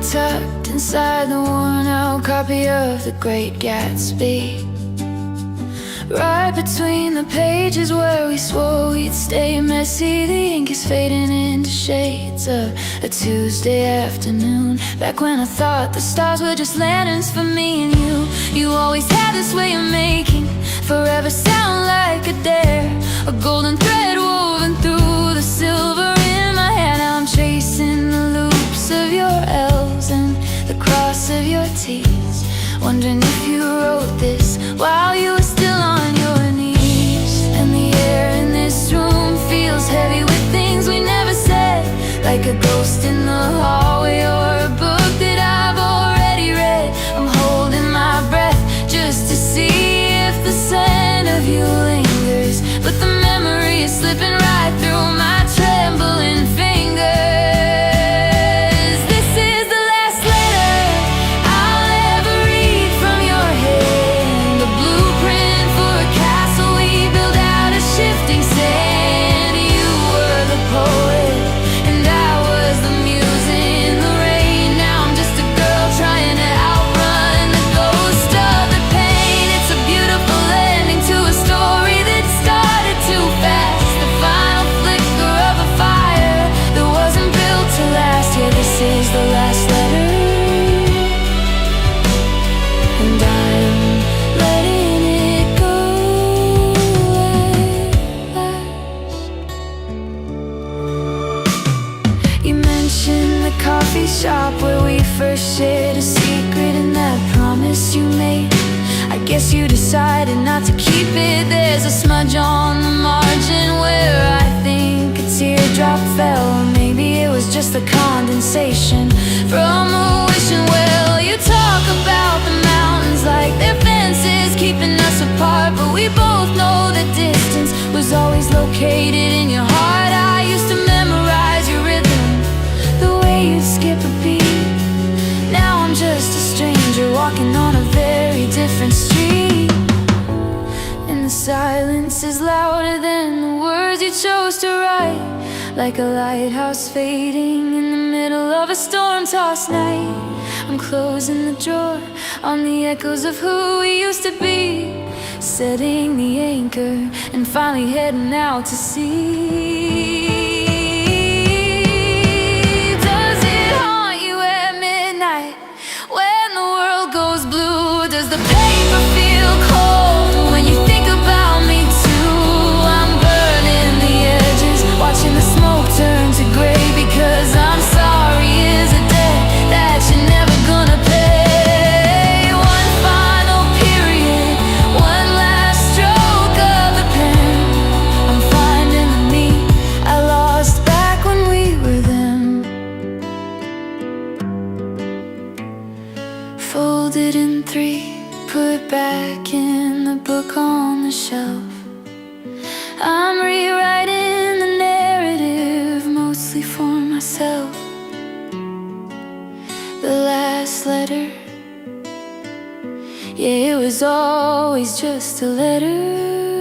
tucked inside the worn-out copy of The Great Gatsby. Right between the pages where we swore we'd stay messy, the ink is fading into shades of a Tuesday afternoon. Back when I thought the stars were just lanterns for me and you. You always had this way of making forever sound like a dare, a golden thread woven through the silver in my hair. Now I'm chasing the loops of your L's and the cross of your T's, wondering if you wrote this while you were still on your knees. And the air in this room feels heavy with things we never said, like a ghost in the hallway or a book that I've already read. I'm holding my breath just to see if the scent of you lingers, but the memory is slipping right through my trembling fingers. This is the last letter I'll ever read from your hand, the blueprint for a castle we built out of shifting sand. You were the poet and I was the muse in the rain. Now I'm just a girl trying to outrun the ghost of the pain. It's a beautiful ending to a story that started too fast, the final flicker of a fire that wasn't built to last. Yeah, this is the last letter, and I'm letting it go at last. You mentioned the coffee shop where we first shared a secret, and that promise you made, I guess you decided not to keep it. There's a smudge on the margin where I think a teardrop fell, or maybe it was just the condensation from a wishing well. You talk about the mountains like they're fences keeping us apart, but we both know the distance was always located in your heart. I used to memorize your rhythm, the way you skip a beat. Now I'm just a stranger walking on a very different street, and the silence is louder than the words you chose to write, like a lighthouse fading in the middle of a storm-tossed night. I'm closing the drawer on the echoes of who we used to be, setting the anchor and finally heading out to sea. Does it haunt you at midnight when the world goes blue? Does the paper feel cold when you think about me too? I'm burning the edges, watching the smoke turn to gray, because I'm sorry is a debt that you're never gonna pay. One final period, one last stroke of the pen. I'm finding the me I lost back when we were them. Folded in three, put back in the book on the shelf. I'm rewriting the narrative, mostly for myself. The last letter, yeah, it was always just a letter.